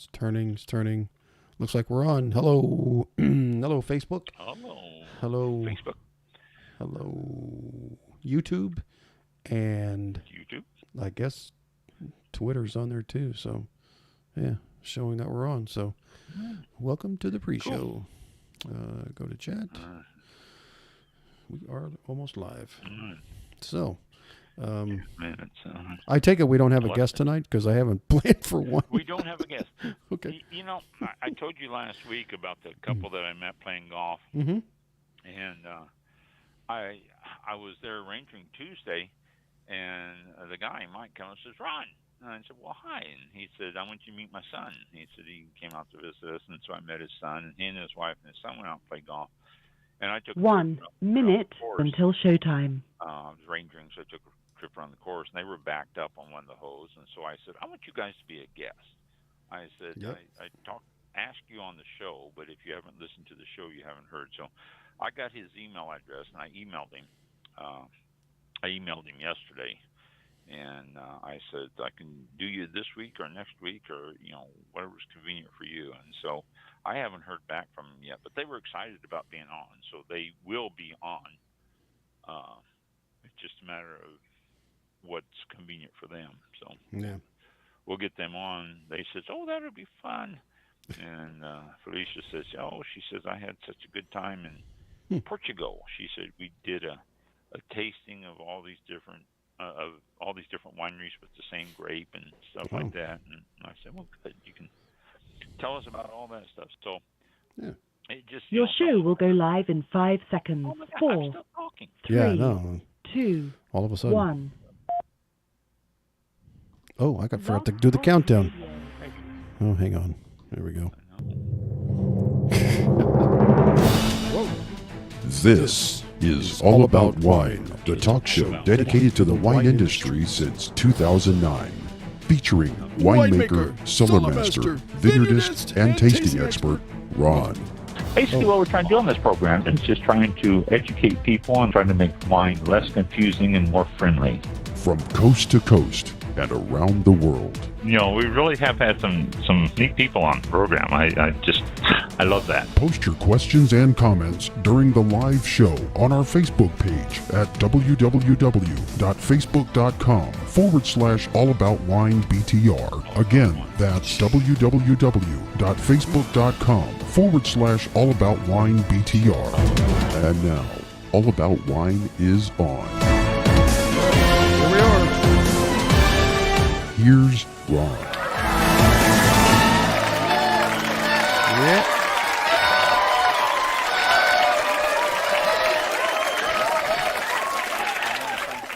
It's turning. It's turning. Looks like we're on. Hello. Hello, Facebook. Hello. Hello. Facebook. Hello, YouTube. And YouTube. I guess Twitter's on there too. So, yeah, showing that we're on. So, welcome to the pre-show. Cool. Go to chat. We are almost live. So, I take it we don't have a guest tonight because I haven't planned for one. We don't have a guest. Okay. You know, I told you last week about the couple that I met playing golf, and I was there arranging Tuesday, and the guy Mike comes and says, "Ron." And I said, "Well, hi." And he said, "I want you to meet my son." He said he came out to visit us, and so I met his son, and he and his wife and his son went out and played golf. And I took 1 minute until showtime. I was rangering, so I took a trip around the course, and they were backed up on one of the holes. And so I said, "I want you guys to be a guest." I said, Yep. I asked you on the show, but if you haven't listened to the show, you haven't heard. So I got his email address, and I emailed him. I emailed him yesterday, and I said, "I can do you this week or next week, or whatever's convenient for you." And so I haven't heard back from them yet, but they were excited about being on, so they will be on. It's just a matter of what's convenient for them. So yeah, we'll get them on. They says, "Oh, that'll be fun." And Felicia says, "Oh," she says, "I had such a good time in Portugal." She said we did a tasting of all these different wineries with the same grape and stuff like that. And I said, "Well, good. You can tell us about all that stuff." So yeah. it just Your show will go live in 5 seconds. Oh my God, 4, I'm still talking. 3, Yeah, no. 2, All of a sudden. 1. Oh, I forgot to do the countdown. Oh, hang on. There we go. This is All About Wine, the talk show dedicated to the wine industry since 2009. Featuring winemaker, cellar master, vineyardist, and tasting expert, Ron. Basically, what we're trying to do on this program is just trying to educate people and trying to make wine less confusing and more friendly. From coast to coast and around the world. We really have had some neat people on the program. I love that. Post your questions and comments during the live show on our Facebook page at www.facebook.com/allaboutwinebtr. Again, that's www.facebook.com/allaboutwinebtr. And now, All About Wine is on. Here we are. Here's Ron. Yeah.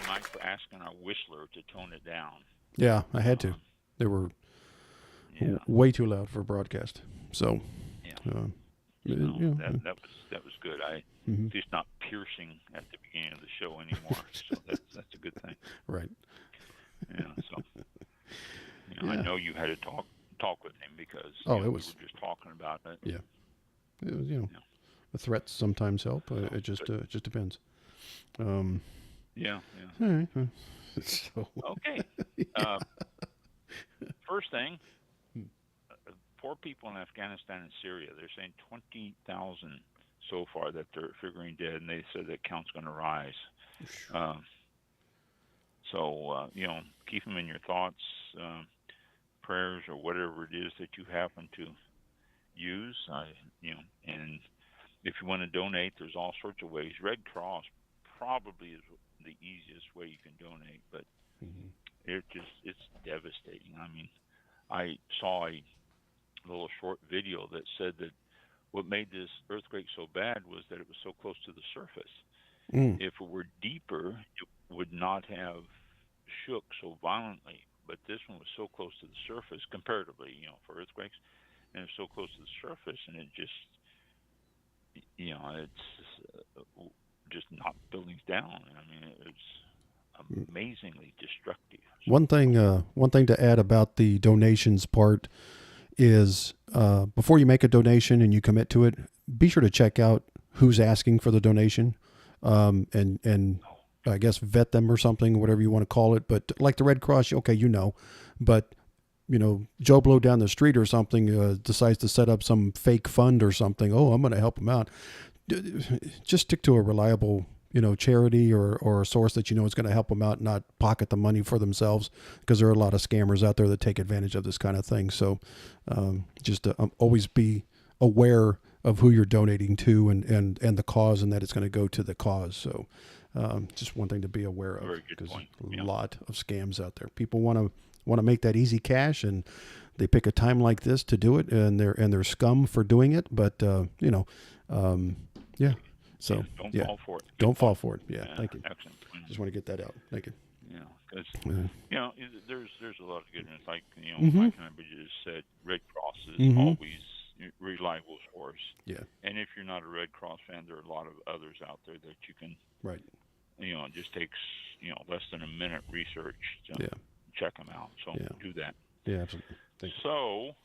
Mike for asking our whistler to tone it down. Yeah, I had to. They were way too loud for broadcast. So, that was good. Mm-hmm. It's not piercing at the beginning of the show anymore, so that's a good thing. Right. Yeah. So, I know you had to talk with him because it we was were just talking about it. Yeah. It was the threats sometimes help. It just depends. Yeah. All right. So, Okay. First thing, poor people in Afghanistan and Syria, they're saying 20,000 so far that they're figuring dead, and they said that count's going to rise. So, keep them in your thoughts, prayers, or whatever it is that you happen to use. And if you want to donate, there's all sorts of ways. Red Cross probably is the easiest way you can donate, but it's devastating. I mean, I saw a little short video that said that what made this earthquake so bad was that it was so close to the surface. If it were deeper, it would not have shook so violently. But this one was so close to the surface, comparatively, for earthquakes, and it's so close to the surface, and it just, it's just knocked buildings down. I mean, it's amazingly destructive. one thing to add about the donations part is before you make a donation and you commit to it, be sure to check out who's asking for the donation, and I guess vet them or something, whatever you want to call it. But like the Red Cross, okay, but Joe Blow down the street or something decides to set up some fake fund or something. Oh, I'm going to help him out. Just stick to a reliable, charity or a source that is going to help them out, not pocket the money for themselves, because there are a lot of scammers out there that take advantage of this kind of thing. So just always be aware of who you're donating to and the cause, and that it's going to go to the cause. So just one thing to be aware of, Very good because point. a Yeah. lot of scams out there. People want to make that easy cash, and they pick a time like this to do it, and they're scum for doing it. But yeah. So Don't yeah, fall for it. Good don't fall point. for it. Yeah, thank you. Excellent. Just want to get that out. Thank you. Because Yeah. there's a lot of goodness. Like Mm-hmm. Mike and I just said, Red Cross is Mm-hmm. always a reliable source. Yeah. And if you're not a Red Cross fan, there are a lot of others out there that you can. Right. It just takes less than a minute research to Yeah. check them out. So Yeah. do that. Yeah. Absolutely. Thank you. So,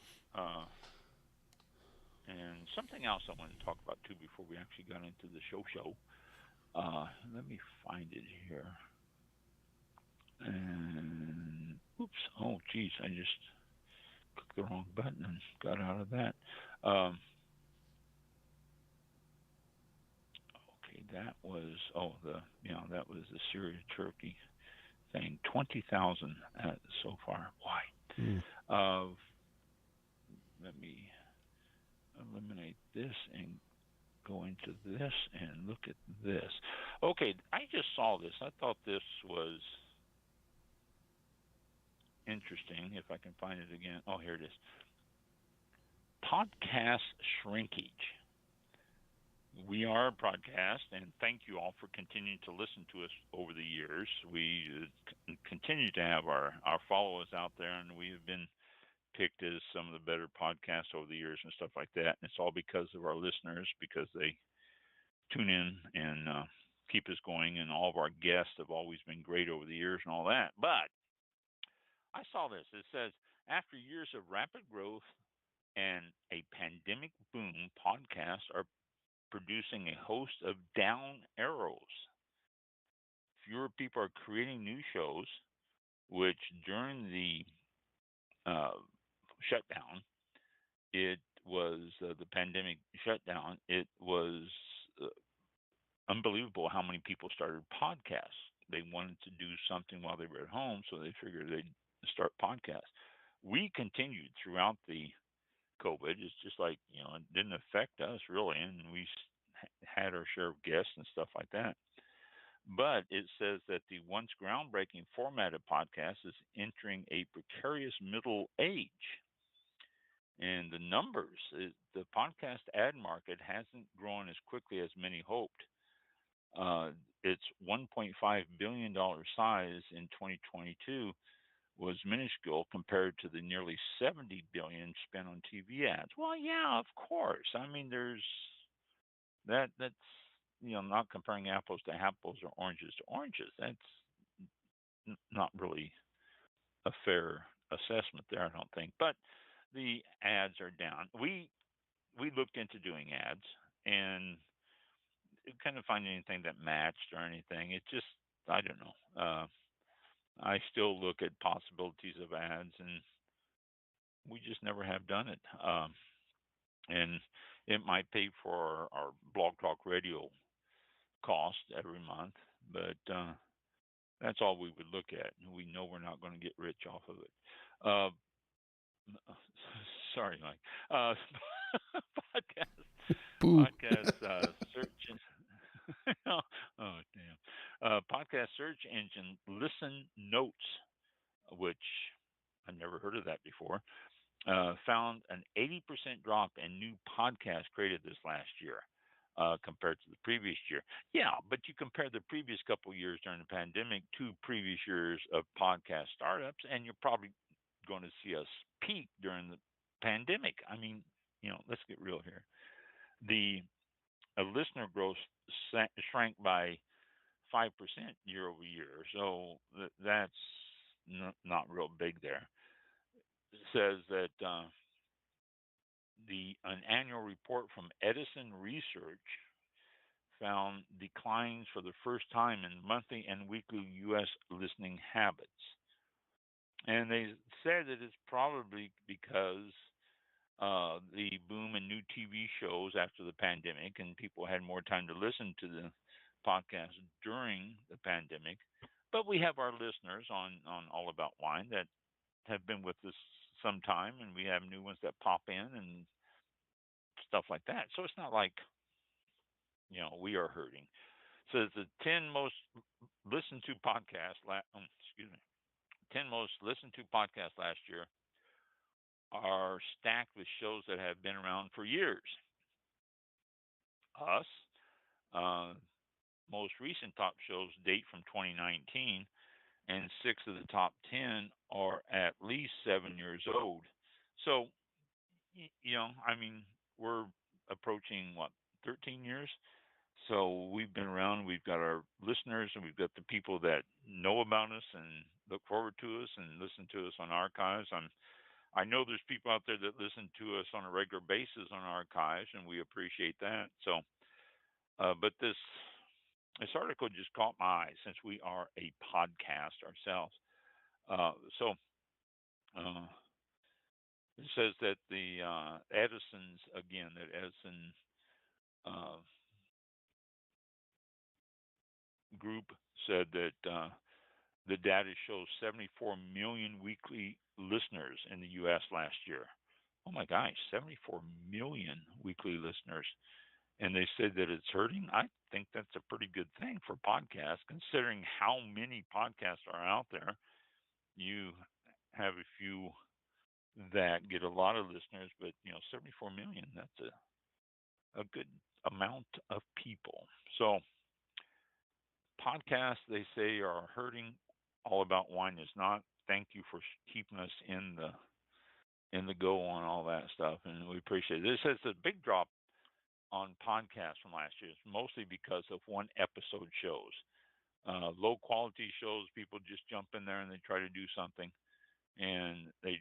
and something else I wanted to talk about too before we actually got into the show. Let me find it here. And oops, oh geez, I just clicked the wrong button and got out of that. Okay, that was that was the Syria Turkey thing. 20,000 so far. Why? Mm. Let me eliminate this and go into this and look at this. Okay, I just saw this. I thought this was interesting. If I can find it again. Oh, here it is. Podcast shrinkage. We are a podcast, and thank you all for continuing to listen to us over the years. We continue to have our followers out there, and we have been picked as some of the better podcasts over the years and stuff like that. And it's all because of our listeners, because they tune in and keep us going. And all of our guests have always been great over the years and all that. But I saw this. It says, after years of rapid growth and a pandemic boom, podcasts are producing a host of down arrows. Fewer people are creating new shows, which during the shutdown, it was the pandemic shutdown. It was uh, unbelievable how many people started podcasts. They wanted to do something while they were at home, so they figured they'd start podcasts. We continued throughout the COVID. It's just like, it didn't affect us really, and we had our share of guests and stuff like that. But it says that the once groundbreaking format of podcasts is entering a precarious middle age. And the numbers, the podcast ad market hasn't grown as quickly as many hoped. Its $1.5 billion size in 2022 was minuscule compared to the nearly 70 billion spent on TV ads. Well, yeah, of course. I mean, there's that's not comparing apples to apples or oranges to oranges. That's not really a fair assessment there, I don't think. But the ads are down. We looked into doing ads and couldn't find anything that matched or anything. It just, I don't know. I still look at possibilities of ads, and we just never have done it. And it might pay for our Blog Talk Radio cost every month, but that's all we would look at. We know we're not going to get rich off of it. Uh, sorry, Mike. Podcast, Boo. search. Oh, damn. Podcast search engine Listen Notes, which I've never heard of that before, found an 80% drop in new podcasts created this last year compared to the previous year. Yeah, but you compare the previous couple of years during the pandemic to previous years of podcast startups, and you're probably going to see us peak during the pandemic. I mean, let's get real here. The listener growth shrank by 5% year over year, so that's not real big there. It says that an annual report from Edison Research found declines for the first time in monthly and weekly U.S. listening habits. And they said that it's probably because the boom in new TV shows after the pandemic, and people had more time to listen to the podcast during the pandemic. But we have our listeners on All About Wine that have been with us some time, and we have new ones that pop in and stuff like that. So it's not like we are hurting. So the 10 most listened to podcasts. Excuse me. 10 most listened to podcasts last year are stacked with shows that have been around for years. Us, uh, most recent top shows date from 2019, and 6 of the top 10 are at least 7 years old. So, I mean, we're approaching what, 13 years? So we've been around, we've got our listeners, and we've got the people that know about us and look forward to us and listen to us on archives. I know there's people out there that listen to us on a regular basis on archives, and we appreciate that. So, but this article just caught my eye since we are a podcast ourselves. So uh, it says that the Edison uh, group said that the data shows 74 million weekly listeners in the U.S. last year. Oh my gosh, 74 million weekly listeners. And they said that it's hurting. I think that's a pretty good thing for podcasts, considering how many podcasts are out there. You have a few that get a lot of listeners, but 74 million, that's a good amount of people. So podcasts, they say, are hurting. All About Wine is not. Thank you for keeping us in the go on all that stuff, and we appreciate it. This is a big drop on podcasts from last year. It's mostly because of one episode shows. Low quality shows, people just jump in there and they try to do something, and they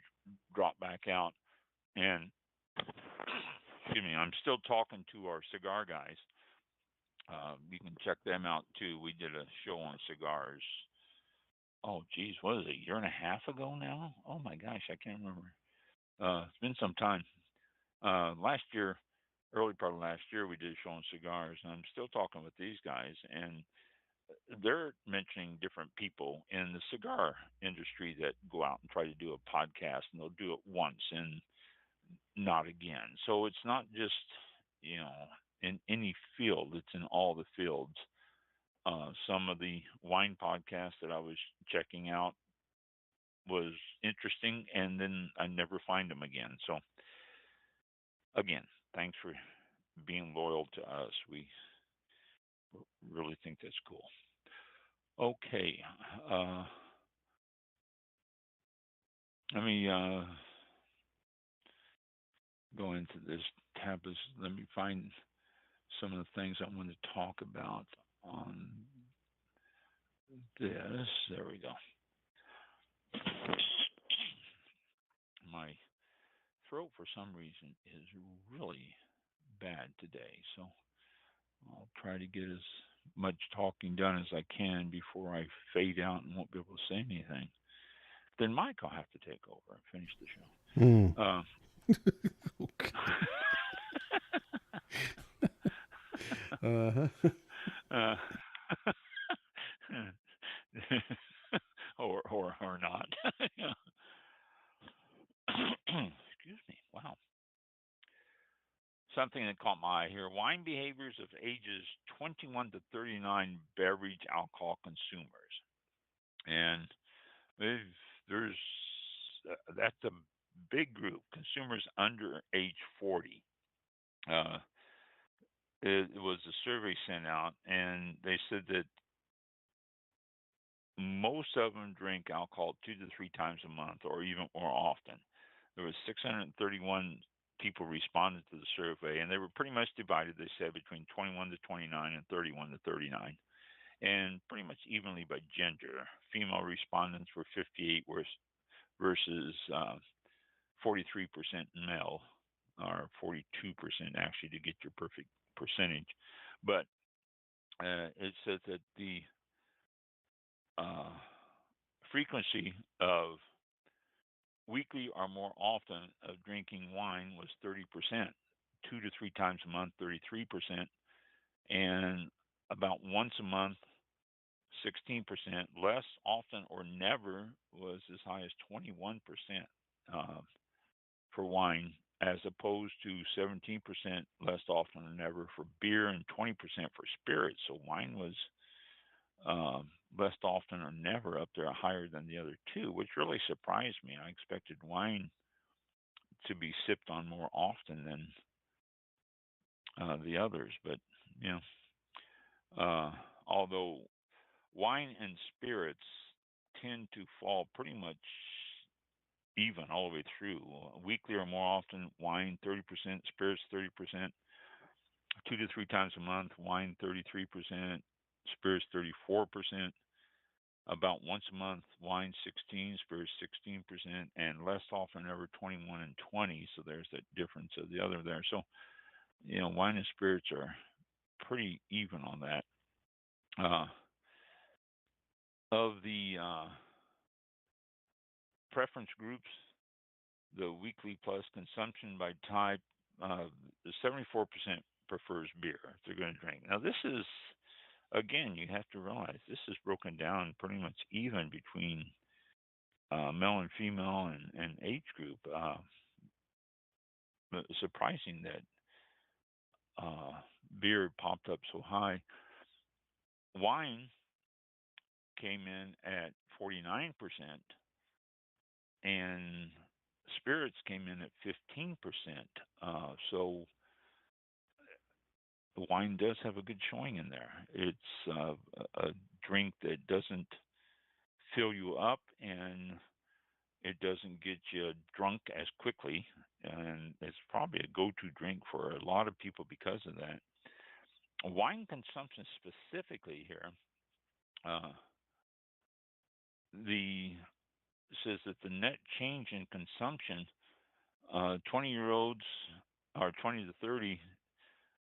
drop back out. And excuse me, I'm still talking to our cigar guys. You can check them out too. We did a show on cigars. Oh, geez, what is it? A year and a half ago now? Oh my gosh, I can't remember. It's been some time. Last year, early part of last year, we did a show on cigars, and I'm still talking with these guys, and they're mentioning different people in the cigar industry that go out and try to do a podcast, and they'll do it once and not again. So it's not just you know in any field; it's in all the fields. Some of the wine podcasts that I was checking out was interesting, and then I never find them again. So again, thanks for being loyal to us. We really think that's cool. Okay, let me go into this tab. Let me find some of the things I want to talk about on this. There we go. My throat, for some reason, is really bad today, so I'll try to get as much talking done as I can before I fade out and won't be able to say anything. Then Mike will have to take over and finish the show. Hmm. Okay. Uh-huh. uh, or not. Excuse me. Wow. Something that caught my eye here: wine behaviors of ages 21 to 39 beverage alcohol consumers, and there's that's a big group. Consumers under age 40. Uh, it was a survey sent out, and they said that most of them drink alcohol 2 to 3 times a month, or even more often. There was 631 people responded to the survey, and they were pretty much divided. They said between 21 to 29 and 31 to 39, and pretty much evenly by gender. Female respondents were 58 versus 43% male, or 42% actually to get your perfect percentage. But it says that the frequency of weekly or more often of drinking wine was 30%, 2 to 3 times a month, 33%, and about once a month, 16%. Less often or never was as high as 21% for wine, as opposed to 17% less often than never for beer and 20% for spirits. So wine was less often or never up there higher than the other two, which really surprised me. I expected wine to be sipped on more often than the others, but you know, although wine and spirits tend to fall pretty much even all the way through. Weekly or more often, wine 30%, spirits 30%, 2 to 3 times a month, wine 33%, spirits 34%. About once a month, wine 16, spirits 16%, and less often ever 21 and 20. So there's that difference of the other there. So, you know, wine and spirits are pretty even on that. Of the preference groups, the weekly plus consumption by type, the 74% prefers beer if they're going to drink. Now, this is, again, you have to realize this is broken down pretty much even between male and female and age group. Surprising that beer popped up so high. Wine came in at 49%, and spirits came in at 15%. So wine does have a good showing in there. It's a drink that doesn't fill you up, and it doesn't get you drunk as quickly, and it's probably a go-to drink for a lot of people because of that. Wine consumption specifically here, says that the net change in consumption, 20-year-olds or 20 to 30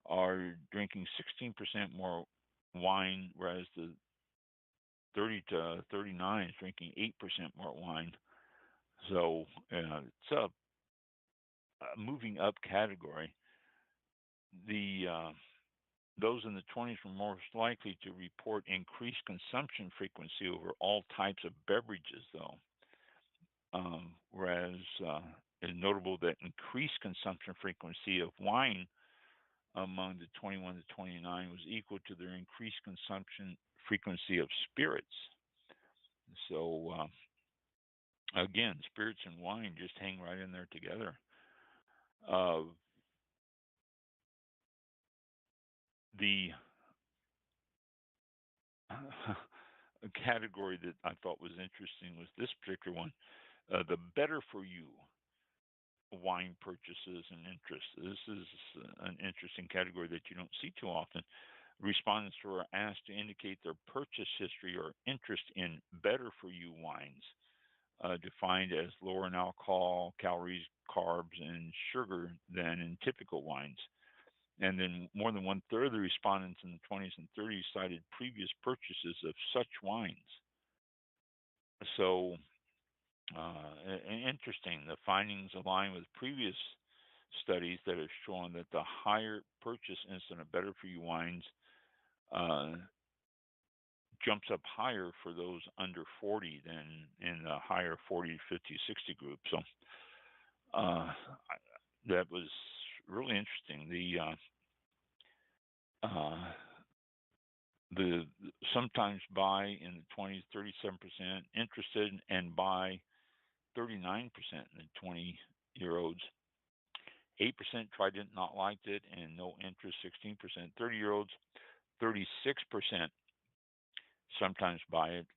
are drinking 16% more wine, whereas the 30 to 39 is drinking 8% more wine. So it's a moving up category. Those in the 20s were most likely to report increased consumption frequency over all types of beverages, though. Whereas it's notable that increased consumption frequency of wine among the 21 to 29 was equal to their increased consumption frequency of spirits. So again, spirits and wine just hang right in there together. The category that I thought was interesting was this particular one, the better for you wine purchases and interests. This is an interesting category that you don't see too often. Respondents were asked to indicate their purchase history or interest in better for you wines, defined as lower in alcohol, calories, carbs, and sugar than in typical wines. And then more than 1/3 of the respondents in the 20s and 30s cited previous purchases of such wines. So interesting. The findings align with previous studies that have shown that the higher purchase incident of better for you wines jumps up higher for those under 40 than in the higher 40, 50, 60 group. So that was really interesting. The sometimes buy in the 20s, 37% interested, and buy 39% in the 20-year-olds. 8% tried it, not liked it, and no interest. 16%. 30-year-olds, 36% sometimes buy it,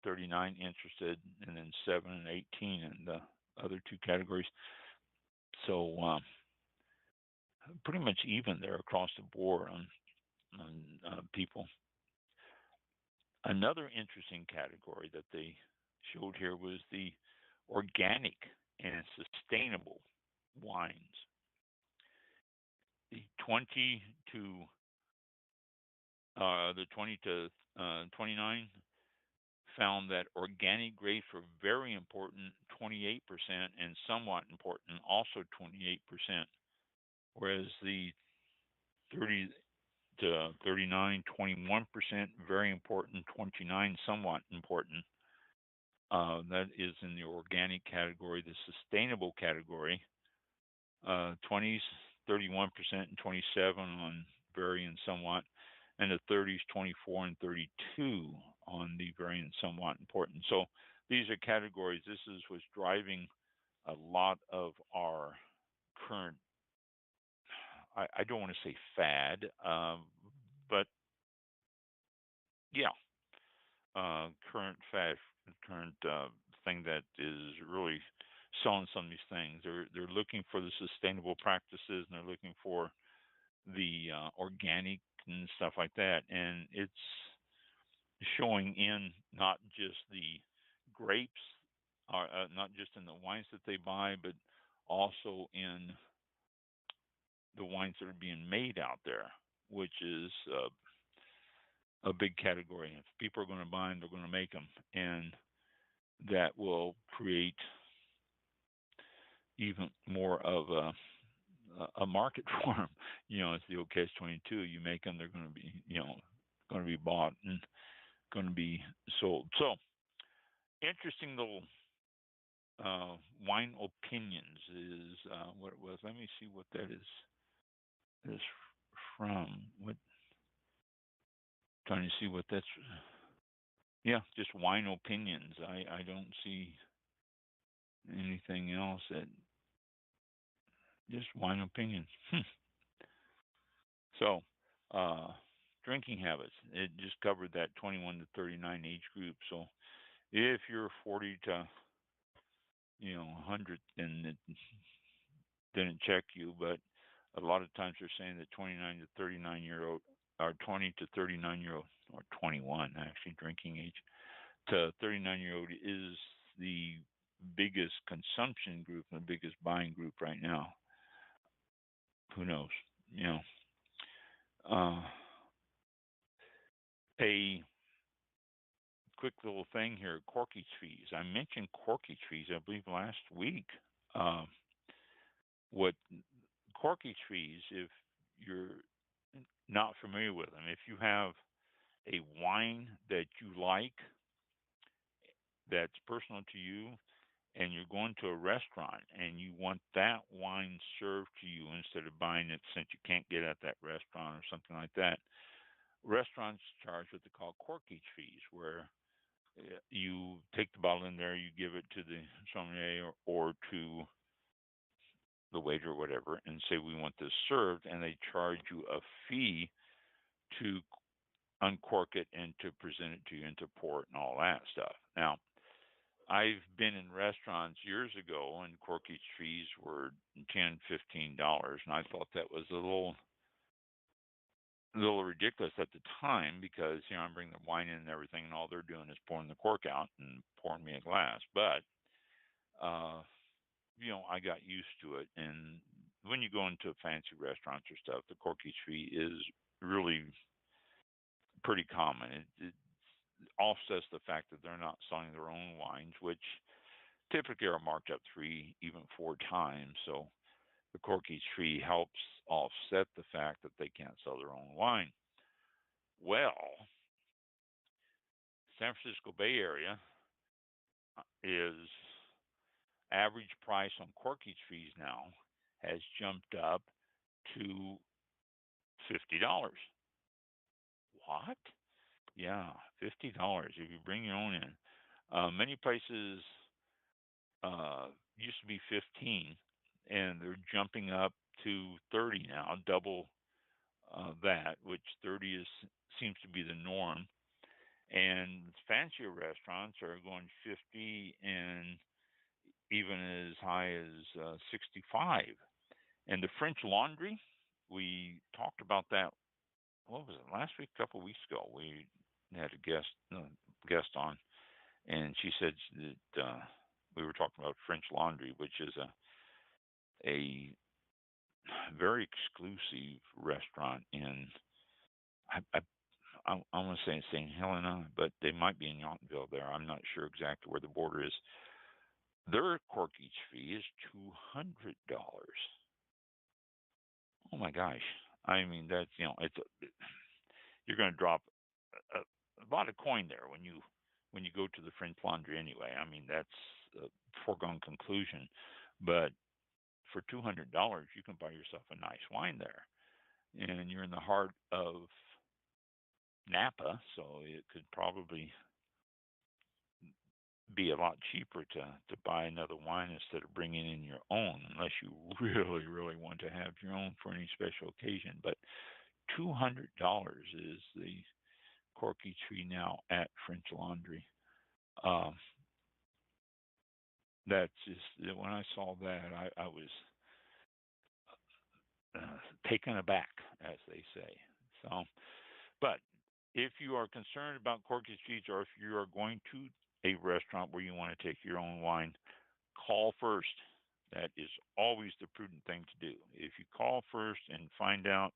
39 interested, and then 7 and 18 in the other two categories. So pretty much even there across the board on people. Another interesting category that they showed here was the organic and sustainable wines. The 20 to 29 found that organic grapes were very important, 28%, and somewhat important, also 28%, whereas the 30 to 39, 21%, very important, 29, somewhat important. That is in the organic category. The sustainable category, 20s, 31%, and 27 on very and somewhat, and the 30s, 24 and 32 on the very and somewhat important. So these are categories. This is what's driving a lot of our current, I don't want to say fad, but yeah, current fad, current thing that is really selling some of these things. They're looking for the sustainable practices, and they're looking for the organic and stuff like that. And it's showing in not just the grapes, not just in the wines that they buy, but also in the wines that are being made out there, which is a big category. If people are going to buy them, they're going to make them, and that will create even more of a market for them. It's the old catch-22. You make them, they're going to be, going to be bought and going to be sold. So, interesting little wine opinions is what it was. Let me see what that is from. Trying to see what that's. Yeah, just wine opinions. I don't see anything else that. Just wine opinions. So, drinking habits. It just covered that 21 to 39 age group. So, if you're 40 to 100, then it didn't check you. But a lot of times they're saying that 29 to 39-year-old, or 20 to 39-year-old, or 21 actually drinking age to 39-year-old is the biggest consumption group and the biggest buying group right now. Who knows? A quick little thing here: corkage fees. I mentioned corkage fees, I believe, last week. What corkage fees, if you're not familiar with them, if you have a wine that you like, that's personal to you, and you're going to a restaurant and you want that wine served to you instead of buying it since you can't get at that restaurant or something like that, restaurants charge what they call corkage fees, where you take the bottle in there, you give it to the sommelier or to the waiter or whatever, and say, we want this served, and they charge you a fee to uncork it and to present it to you and to pour it and all that stuff. Now, I've been in restaurants years ago, and corkage fees were $10, $15, and I thought that was a little ridiculous at the time, because I'm bringing the wine in and everything, and all they're doing is pouring the cork out and pouring me a glass. But I got used to it, and when you go into fancy restaurants or stuff, the corkage fee is really pretty common. It offsets the fact that they're not selling their own wines, which typically are marked up 3, even 4 times. So the corkage fee helps offset the fact that they can't sell their own wine. Well, San Francisco Bay Area is average price on corkage fees now has jumped up to $50. What? Yeah, $50 if you bring your own in. Many places used to be 15, and they're jumping up to 30 now, double that, which 30 seems to be the norm. And fancier restaurants are going 50 and even as high as 65. And the French Laundry, we talked about that. What was it, last week? A couple of weeks ago, we had a guest on, and she said that we were talking about French Laundry, which is a very exclusive restaurant in, I want to say St. Helena, but they might be in Yountville there. I'm not sure exactly where the border is. Their corkage fee is $200. Oh my gosh! I mean, that's you're going to drop a, a lot of coin there when you go to the French Laundry anyway. I mean, that's a foregone conclusion. But for $200, you can buy yourself a nice wine there, and you're in the heart of Napa, so it could probably be a lot cheaper to buy another wine instead of bringing in your own, unless you really, really want to have your own for any special occasion. But $200 is the corky tree now at French Laundry. That's just, when I saw that, I was taken aback, as they say. So, but if you are concerned about corky trees, or if you are going to a restaurant where you want to take your own wine, call first. That is always the prudent thing to do. If you call first and find out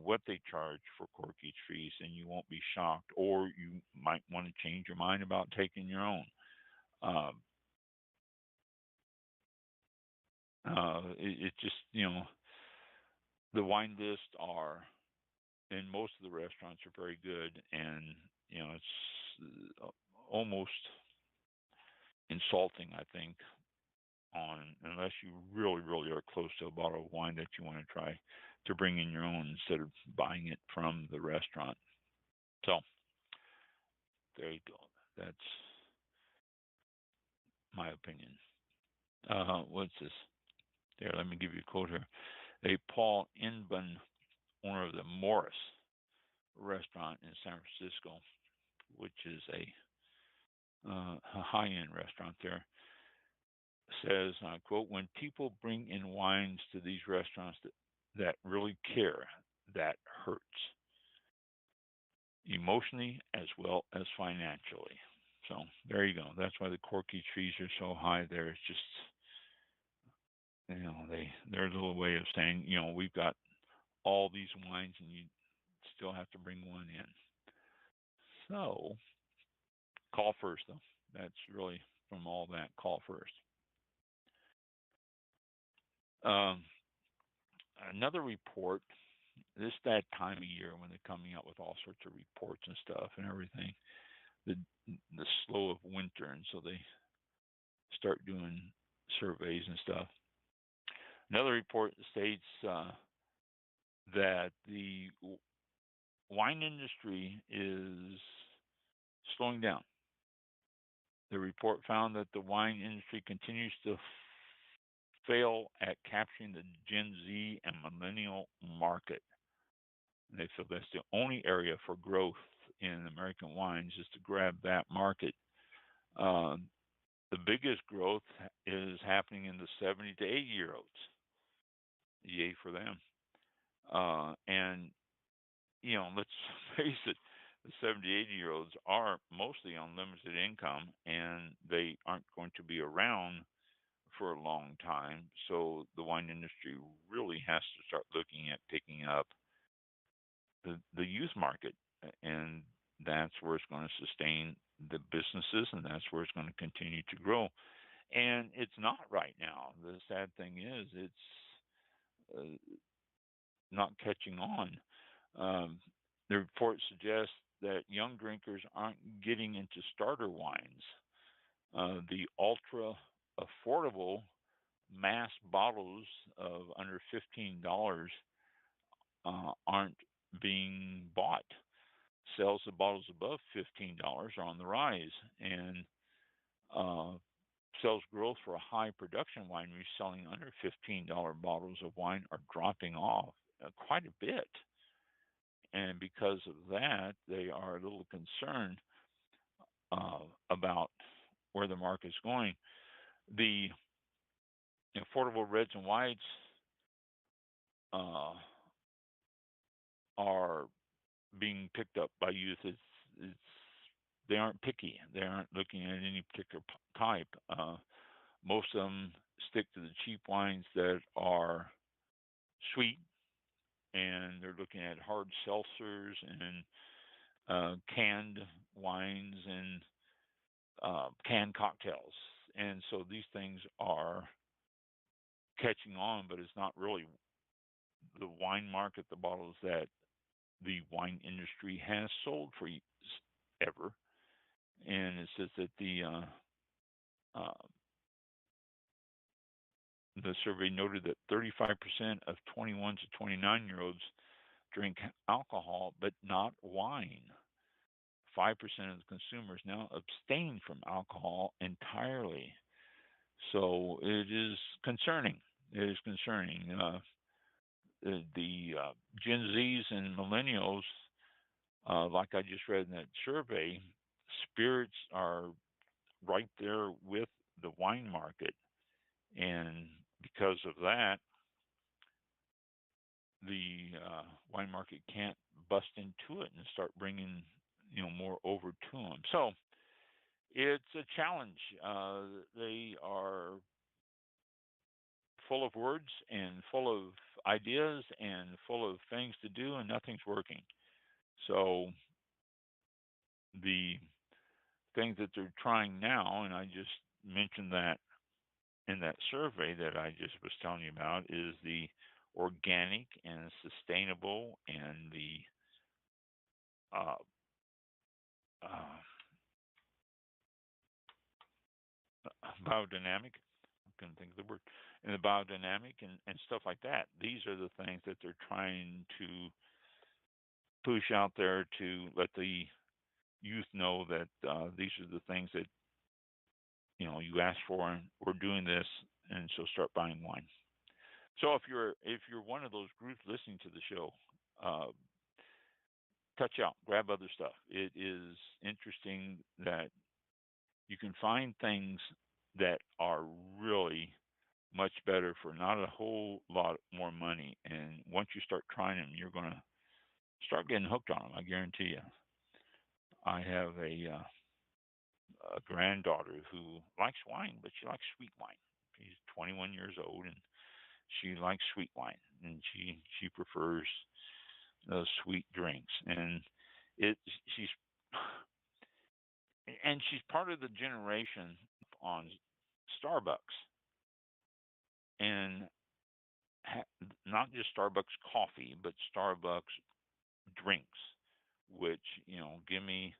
what they charge for corky trees, then you won't be shocked, or you might want to change your mind about taking your own. It just, the wine lists are, in most of the restaurants, are very good, and it's almost insulting, I think, unless you really, really are close to a bottle of wine that you want to try, to bring in your own instead of buying it from the restaurant. So there you go. That's my opinion. What's this? There, let me give you a quote here. A Paul Inban, owner of the Morris restaurant in San Francisco, which is a high-end restaurant there, says, I quote, when people bring in wines to these restaurants that really care, that hurts, emotionally as well as financially. So there you go. That's why the corky trees are so high there. It's just, they're a little way of saying, we've got all these wines and you still have to bring one in. So call first, though. That's really, from all that, call first. Another report, that time of year when they're coming out with all sorts of reports and stuff and everything, the slow of winter, and so they start doing surveys and stuff. Another report states that the wine industry is slowing down. The report found that the wine industry continues to fail at capturing the Gen Z and millennial market. And they feel that's the only area for growth in American wines, is to grab that market. The biggest growth is happening in the 70 to 80-year-olds. Yay for them. And, let's face it, the 70, 80-year-olds are mostly on limited income, and they aren't going to be around for a long time. So the wine industry really has to start looking at picking up the youth market, and that's where it's going to sustain the businesses, and that's where it's going to continue to grow. And it's not right now. The sad thing is, it's not catching on. The report suggests that young drinkers aren't getting into starter wines. The ultra affordable mass bottles of under $15 aren't being bought. Sales of bottles above $15 are on the rise, and sales growth for high production wineries selling under $15 bottles of wine are dropping off quite a bit. And because of that, they are a little concerned about where the market's going. The affordable reds and whites are being picked up by youth. They aren't picky. They aren't looking at any particular type. Most of them stick to the cheap wines that are sweet and they're looking at hard seltzers and canned wines and canned cocktails. And so these things are catching on, but it's not really the wine market, the bottles that the wine industry has sold for ever. And it says that uh, the survey noted that 35% of 21 to 29-year-olds drink alcohol, but not wine. 5% of the consumers now abstain from alcohol entirely. So it is concerning. It is concerning. The Gen Zs and millennials, like I just read in that survey, spirits are right there with the wine market. And because of that, the wine market can't bust into it and start bringing more over to them. So it's a challenge. They are full of words and full of ideas and full of things to do, and nothing's working. So the things that they're trying now, and I just mentioned that in that survey that I just was telling you about, is the organic and sustainable and the uh, uh, biodynamic. I couldn't think of the word. And the biodynamic and stuff like that. These are the things that they're trying to push out there to let the youth know that these are the things that you ask for, and we're doing this, and so start buying wine. So if you're one of those groups listening to the show, touch out, grab other stuff. It is interesting that you can find things that are really much better for not a whole lot more money. And once you start trying them, you're going to start getting hooked on them. I guarantee you. I have a granddaughter who likes wine, but she likes sweet wine. She's 21 years old, and she likes sweet wine, and she prefers those sweet drinks. And it she's she's part of the generation on Starbucks, and not just Starbucks coffee, but Starbucks drinks, which give me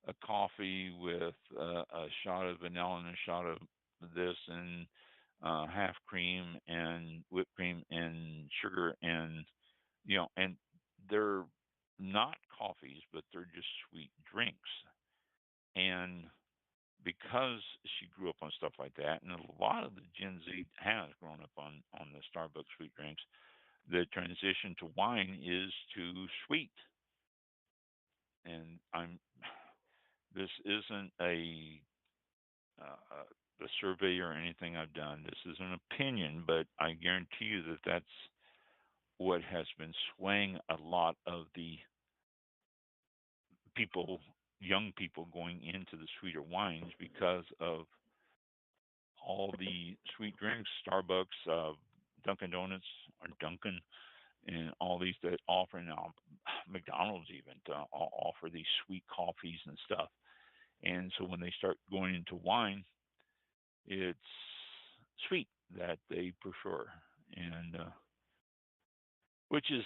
a coffee with a shot of vanilla and a shot of this and half cream and whipped cream and sugar and and they're not coffees, but they're just sweet drinks. And because she grew up on stuff like that, and a lot of the Gen Z has grown up on the Starbucks sweet drinks, the transition to wine is to sweet. And this isn't a survey or anything I've done. This is an opinion, but I guarantee you that that's what has been swaying a lot of the people, young people, going into the sweeter wines because of all the sweet drinks, Starbucks, Dunkin' Donuts, or Dunkin', and all these that offer now, McDonald's even offer these sweet coffees and stuff. And so when they start going into wine, it's sweet that they prefer, and which is,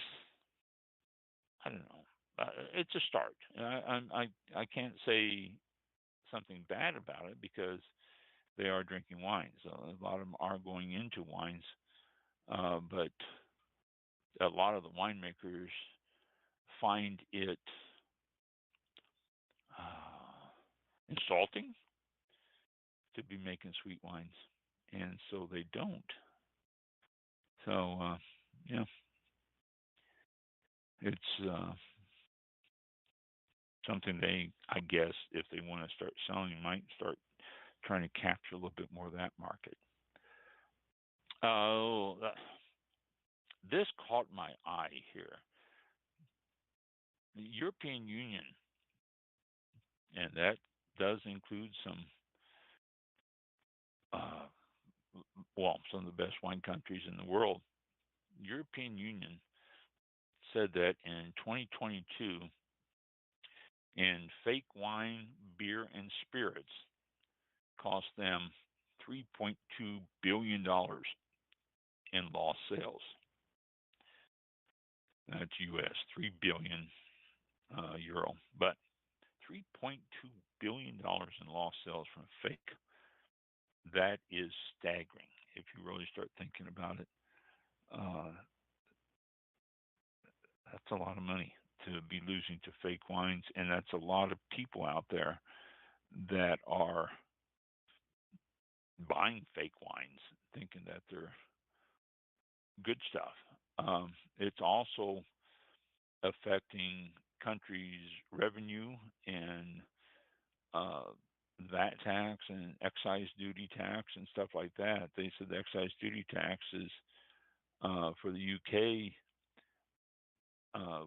I don't know, it's a start. I can't say something bad about it because they are drinking wine, so a lot of them are going into wines, but a lot of the winemakers find it insulting to be making sweet wines, and so they don't. So yeah, it's something they, I guess, if they want to start selling, might start trying to capture a little bit more of that market. Oh, this caught my eye here. The European Union, and that does include some, some of the best wine countries in the world. European Union said that in 2022, in fake wine, beer, and spirits, cost them $3.2 billion in lost sales. That's U.S. 3 billion euro, but $3.2 billion in lost sales from fake. That is staggering if you really start thinking about it. That's a lot of money to be losing to fake wines, and that's a lot of people out there that are buying fake wines thinking that they're good stuff. It's also affecting countries' revenue and VAT tax and excise duty tax and stuff like that. They said the excise duty tax is for the UK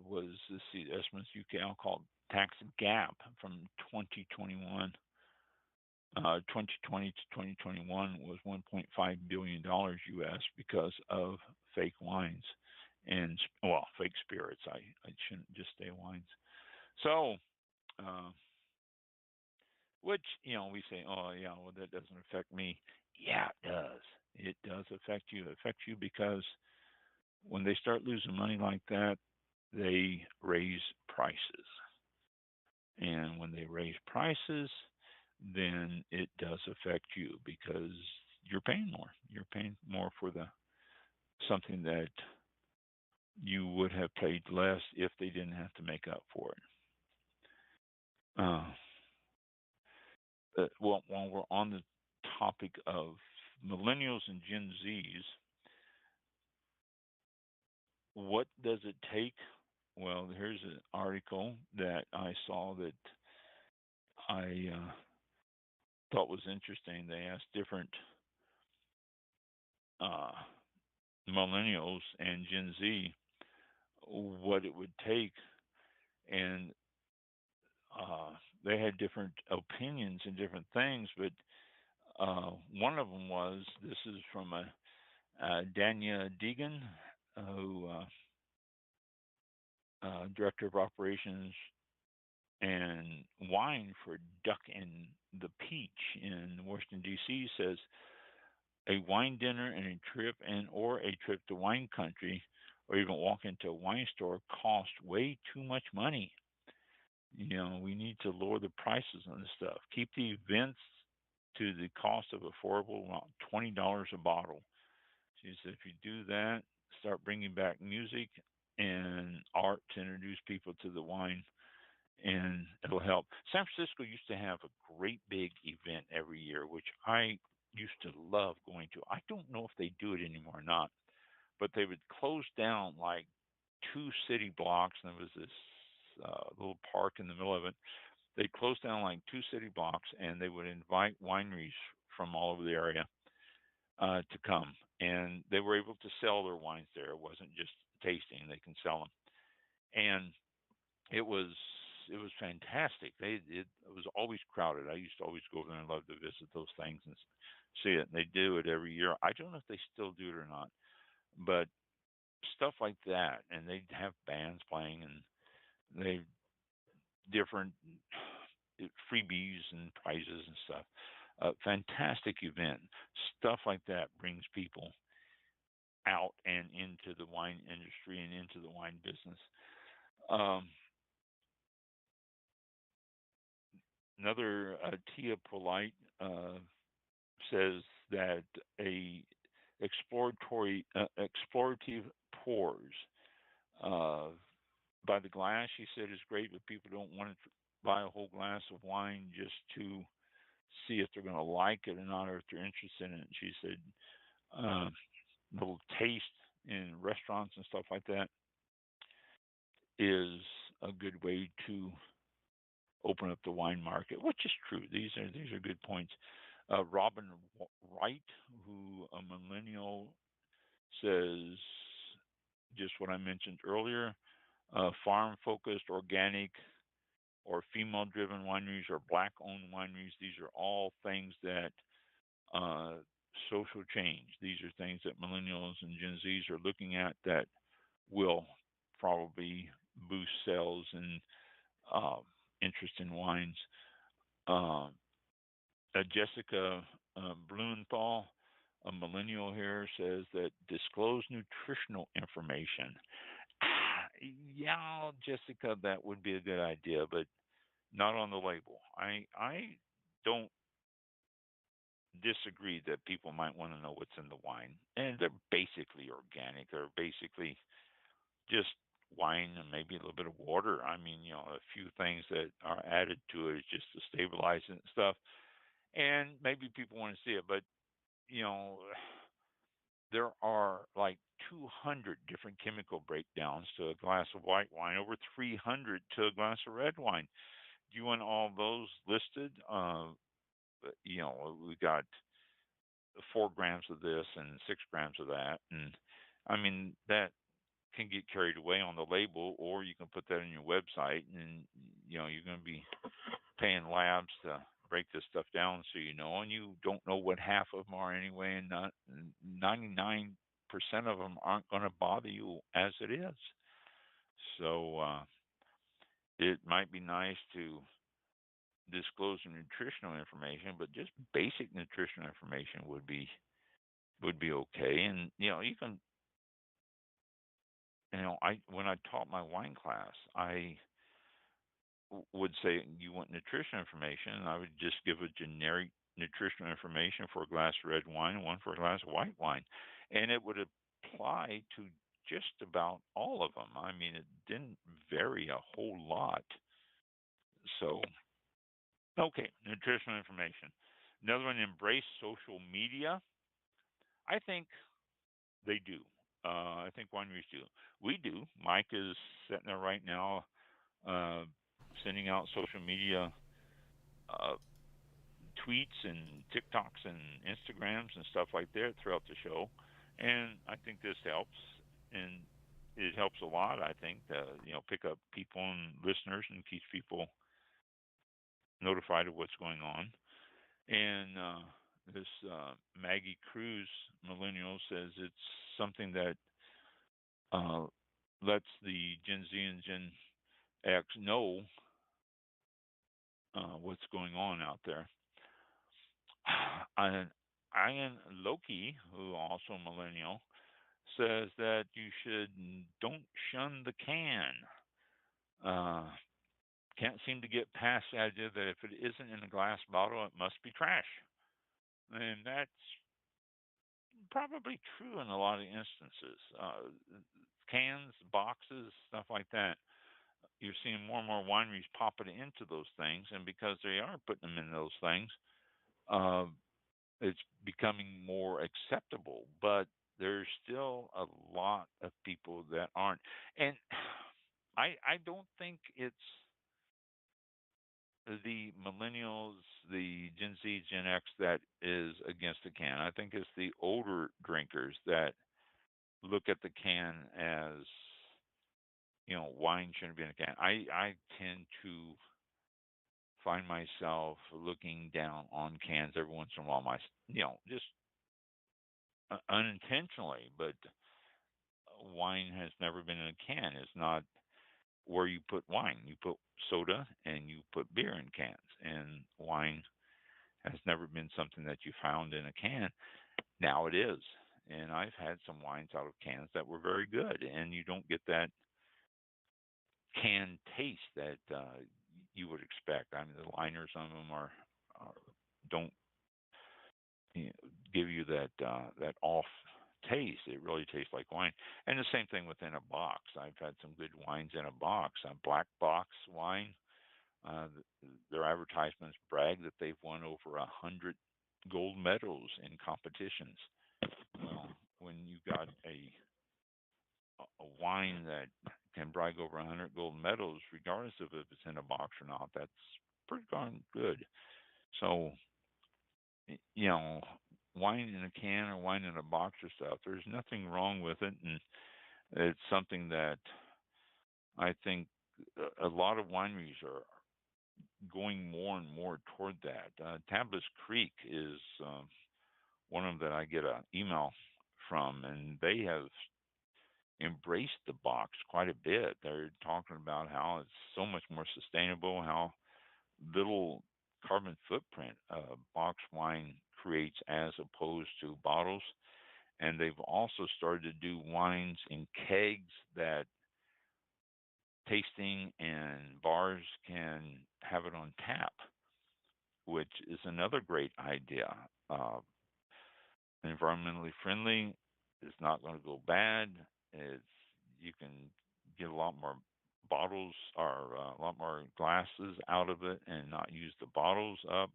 was, let's see, the estimates UK alcohol tax gap from 2020 to 2021 was $1.5 billion US because of fake wines and, well, fake spirits. I shouldn't just say wines. So, which, we say, oh, yeah, well, that doesn't affect me. Yeah, it does. It does affect you. It affects you because when they start losing money like that, they raise prices. And when they raise prices, then it does affect you because you're paying more. You're paying more for something that you would have paid less if they didn't have to make up for it. Well, while we're on the topic of millennials and Gen Zs, what does it take? Well, here's an article that I saw that I thought was interesting. They asked different millennials and Gen Z what it would take, and they had different opinions and different things, but one of them was, this is from Danya Deegan, who Director of Operations and Wine for Duck and the Peach in Washington, D.C., says a wine dinner and a trip or a trip to wine country or even walk into a wine store cost way too much money. We need to lower the prices on this stuff. Keep the events to the cost of affordable, around $20 a bottle. She said, if you do that, start bringing back music and art to introduce people to the wine, and it'll help. San Francisco used to have a great big event every year, which I used to love going to. I don't know if they do it anymore or not, but they would close down like 2 city blocks, and there was this little park in the middle of it. They'd close down like 2 city blocks, and they would invite wineries from all over the area to come, and they were able to sell their wines there. It wasn't just tasting; they can sell them, and it was fantastic. It was always crowded. I used to always go there and love to visit those things and see it. And they do it every year. I don't know if they still do it or not, but stuff like that, and they have bands playing, and they different freebies and prizes and stuff. Fantastic event. Stuff like that brings people out and into the wine industry and into the wine business. Another Tia Polite says that a explorative pours by the glass, she said, is great, but people don't want to buy a whole glass of wine just to see if they're going to like it or not, or if they're interested in it. She said little taste in restaurants and stuff like that is a good way to open up the wine market, which is true. These are good points. Robin Wright, who a millennial, says just what I mentioned earlier. Farm-focused, organic, or female-driven wineries or black-owned wineries. These are all things that social change. These are things that millennials and Gen Zs are looking at that will probably boost sales and uh, interest in wines. Uh, Jessica Blumenthal, a millennial here, says that disclose nutritional information. Yeah, Jessica, that would be a good idea, but not on the label. I don't disagree that people might want to know what's in the wine, and they're basically organic. They're basically just wine and maybe a little bit of water. I mean, a few things that are added to it just to stabilize it and stuff. And maybe people want to see it, but you know, there are like 200 different chemical breakdowns to a glass of white wine, over 300 to a glass of red wine. Do you want all those listed? We got 4 grams of this and 6 grams of that, and I mean that can get carried away on the label, or you can put that on your website, and you're going to be paying labs to break this stuff down, so and you don't know what half of them are anyway, and 99% of them aren't going to bother you as it is. So it might be nice to disclose the nutritional information, but just basic nutritional information would be okay. And you can, I when I taught my wine class, I would say you want nutrition information, and I would just give a generic nutritional information for a glass of red wine and one for a glass of white wine, and it would apply to just about all of them. I mean, it didn't vary a whole lot. So, okay, nutritional information. Another one, embrace social media. I think they do. I think wineries do. We do. Mike is sitting there right now, uh, sending out social media uh, tweets and TikToks and Instagrams and stuff like that throughout the show, and I think this helps, and it helps a lot. I think to pick up people and listeners and keeps people notified of what's going on. And this Maggie Cruz millennial says it's something that uh, lets the Gen Z and Gen X know what's going on out there. And Ian Loki, who also a millennial, says that you should don't shun the can. Uh, can't seem to get past the idea that if it isn't in a glass bottle, it must be trash. And that's probably true in a lot of instances. Cans, boxes, stuff like that. You're seeing more and more wineries popping into those things, and because they are putting them in those things, uh, it's becoming more acceptable. But there's still a lot of people that aren't, and I don't think it's the millennials, the Gen Z, Gen X that is against the can. I think it's the older drinkers that look at the can as, wine shouldn't be in a can. I tend to find myself looking down on cans every once in a while, just unintentionally, but wine has never been in a can. It's not where you put wine. You put soda and you put beer in cans, and wine has never been something that you found in a can. Now it is. And I've had some wines out of cans that were very good, and you don't get that can taste that you would expect. I mean, the liners on them are don't give you that off taste. It really tastes like wine. And the same thing within a box. I've had some good wines in a box. A black box wine. Uh, their advertisements brag that they've won over 100 gold medals in competitions. Well, when you got a wine that can brag over 100 gold medals, regardless of if it's in a box or not, that's pretty darn good. So, wine in a can or wine in a box or stuff, there's nothing wrong with it, and it's something that I think a lot of wineries are going more and more toward that. Tablas Creek is one of them that I get an email from, and they have embraced the box quite a bit. They're talking about how it's so much more sustainable, how little carbon footprint box wine creates as opposed to bottles. And they've also started to do wines in kegs that tasting and bars can have it on tap, which is another great idea. Environmentally friendly. It's not going to go bad. It's you can get a lot more bottles or a lot more glasses out of it and not use the bottles up.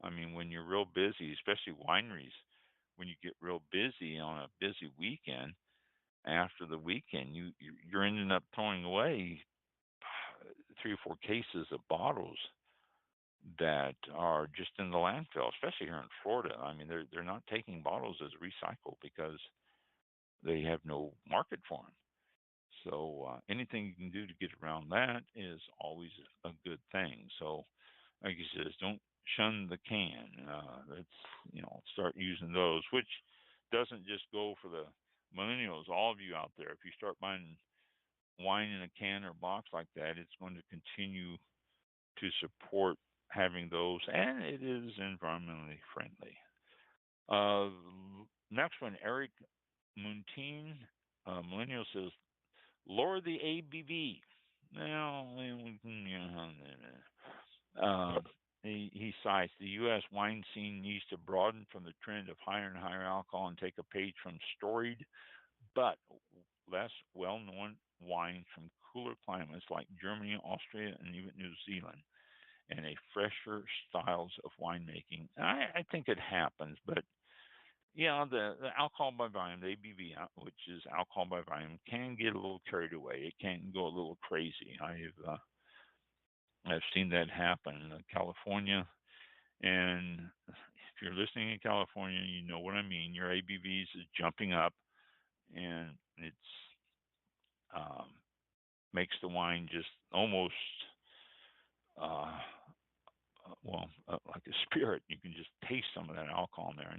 I mean, when you're real busy, especially wineries, when you get real busy on a busy weekend, after the weekend, you're ending up throwing away 3 or 4 cases of bottles that are just in the landfill, especially here in Florida. I mean, they're not taking bottles as recycled because they have no market for them. So anything you can do to get around that is always a good thing. So, like he says, don't shun the can. Let's start using those, which doesn't just go for the millennials. All of you out there, if you start buying wine in a can or box like that, it's going to continue to support having those, and it is environmentally friendly. Next one, Eric Munteen, millennial, says lower the ABV. Well, he cites the U.S. wine scene needs to broaden from the trend of higher and higher alcohol and take a page from storied but less well-known wines from cooler climates like Germany, Austria, and even New Zealand, and a fresher styles of winemaking. I think it happens, but yeah, the alcohol by volume, the ABV, which is alcohol by volume, can get a little carried away. It can go a little crazy. I've seen that happen in California, and if you're listening in California, you know what I mean. Your ABVs is jumping up, and it's makes the wine just almost like a spirit. You can just taste some of that alcohol in there,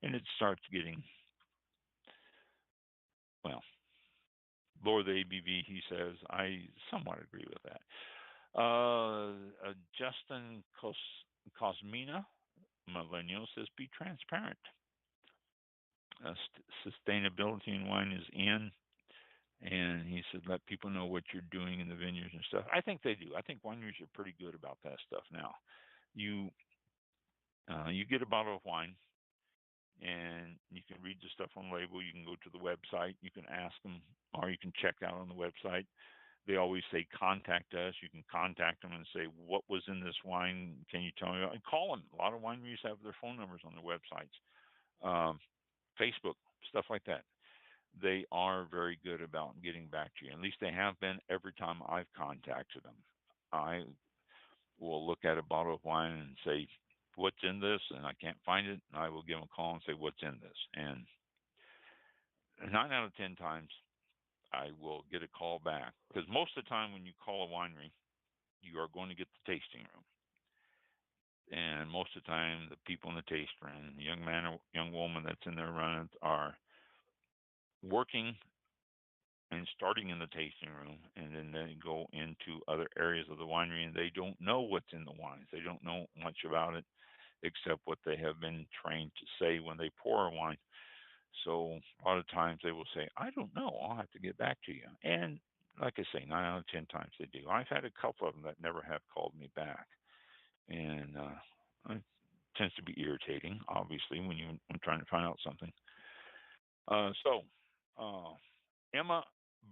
and it starts getting, well, lower the ABV, he says. I somewhat agree with that. Justin Cosmina, millennial, says be transparent. Sustainability in wine is in, and he said let people know what you're doing in the vineyards and stuff. I think they do. I think wineries are pretty good about that stuff now. You get a bottle of wine, and you can read the stuff on the label. You can go to the website. You can ask them, or you can check out on the website. They always say contact us. You can contact them and say, what was in this wine? Can you tell me? And call them. A lot of wineries have their phone numbers on their websites, Facebook, stuff like that. They are very good about getting back to you. At least they have been every time I've contacted them. I will look at a bottle of wine and say, what's in this? And I can't find it. And I will give them a call and say, what's in this? And 9 out of 10 times, I will get a call back. Because most of the time when you call a winery, you are going to get the tasting room. And most of the time, the people in the tasting room, the young man or young woman that's in there running, are working and starting in the tasting room, and then they go into other areas of the winery, and they don't know what's in the wines. They don't know much about it except what they have been trained to say when they pour a wine. So a lot of times they will say, I don't know, I'll have to get back to you. And like I say, 9 out of 10 times they do. I've had a couple of them that never have called me back. And it tends to be irritating, obviously, when trying to find out something. Emma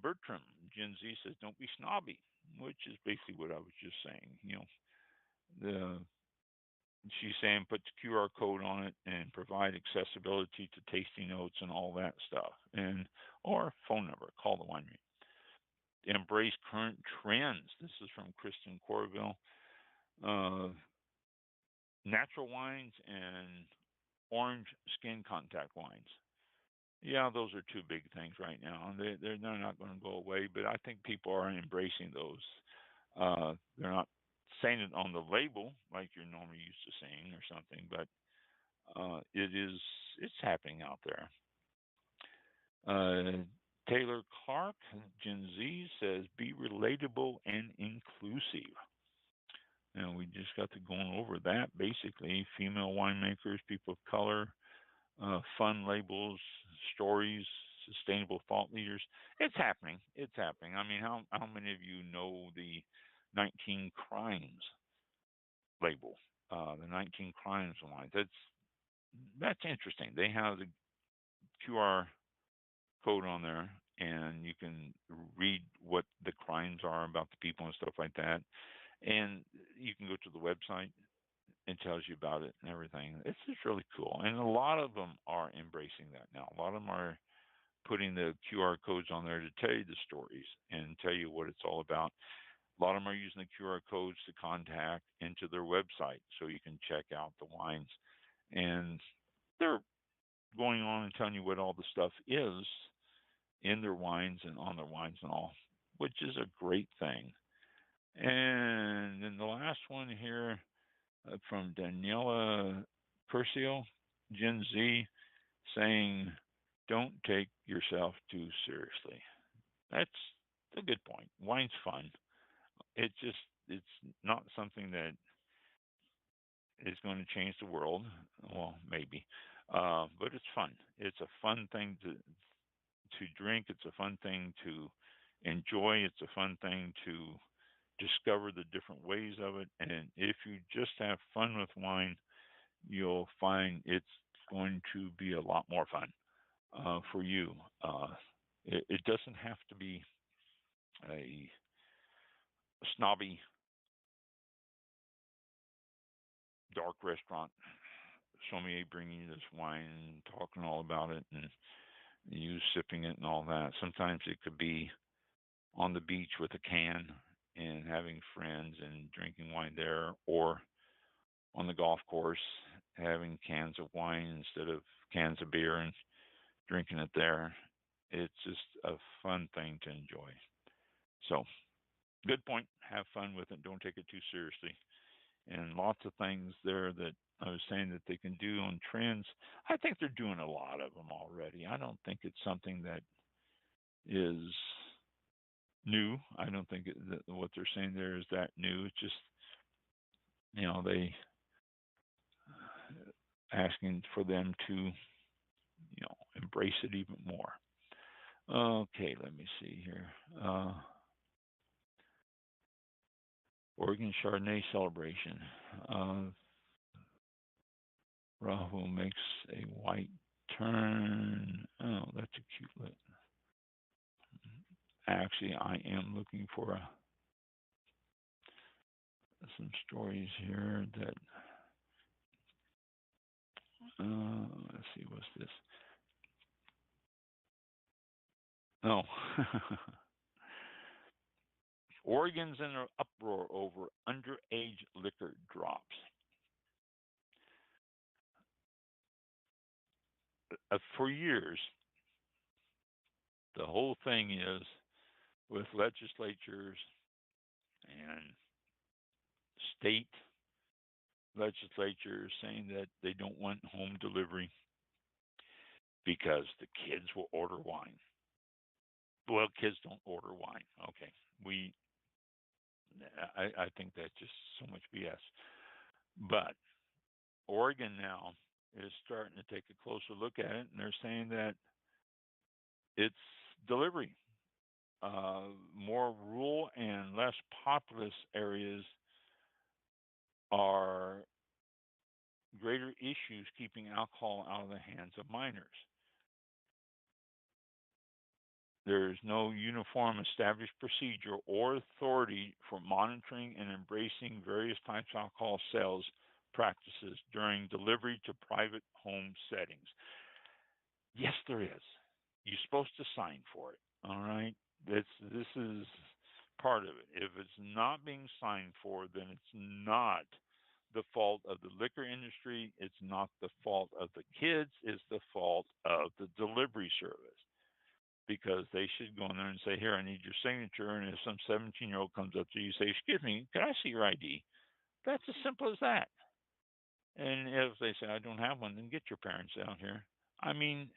Bertram, Gen Z, says, don't be snobby, which is basically what I was just saying. She's saying put the QR code on it and provide accessibility to tasting notes and all that stuff, or phone number. Call the winery. Embrace current trends. This is from Kristen Corville. Natural wines and orange skin contact wines. Yeah, those are two big things right now. They're not going to go away, but I think people are embracing those. They're not saying it on the label like you're normally used to seeing or something, but it's happening out there. Taylor Clark, Gen Z, says be relatable and inclusive. And we just got to going over that basically. Female winemakers, people of color, fun labels, stories, sustainable thought leaders. It's happening. It's happening. I mean, how many of you know the 19 crimes label? The 19 crimes wine. That's interesting. They have the QR code on there, and you can read what the crimes are about the people and stuff like that. And you can go to the website. It tells you about it and everything. It's just really cool. And a lot of them are embracing that now. A lot of them are putting the QR codes on there to tell you the stories and tell you what it's all about. A lot of them are using the QR codes to contact into their website so you can check out the wines. And they're going on and telling you what all the stuff is in their wines and on their wines and all, which is a great thing. And then the last one here from Daniela Curcio, Gen Z, saying, don't take yourself too seriously. That's a good point. Wine's fun. It's not something that is going to change the world. Well, maybe, but it's fun. It's a fun thing to drink. It's a fun thing to enjoy. It's a fun thing to discover the different ways of it. And if you just have fun with wine, you'll find it's going to be a lot more fun for you. It doesn't have to be a snobby, dark restaurant sommelier bringing you this wine, talking all about it, and you sipping it and all that. Sometimes it could be on the beach with a can and having friends and drinking wine there, or on the golf course having cans of wine instead of cans of beer and drinking it there. It's just a fun thing to enjoy. So, good point. Have fun with it. Don't take it too seriously. And lots of things there that I was saying that they can do on trends. I think they're doing a lot of them already. I don't think it's something that is new. I don't think that what they're saying there is that new. It's just, they asking for them to, embrace it even more. Okay, let me see here. Oregon Chardonnay celebration. Rahu makes a white turn. Oh, that's a cute lit. Actually, I am looking for some stories here that. Let's see, what's this? Oh. Oregon's in an uproar over underage liquor drops. For years, the whole thing is with legislatures and state legislatures saying that they don't want home delivery because the kids will order wine. Well, kids don't order wine. Okay, I think that's just so much BS. But Oregon now is starting to take a closer look at it, and they're saying that it's delivery. More rural and less populous areas are greater issues keeping alcohol out of the hands of minors. There is no uniform established procedure or authority for monitoring and embracing various types of alcohol sales practices during delivery to private home settings. Yes, there is. You're supposed to sign for it. All right. This is part of it. If it's not being signed for, then it's not the fault of the liquor industry. It's not the fault of the kids. It's the fault of the delivery service. Because they should go in there and say, here, I need your signature. And if some 17-year-old comes up to you, say, excuse me, can I see your ID? That's as simple as that. And if they say, I don't have one, then get your parents out here. I mean,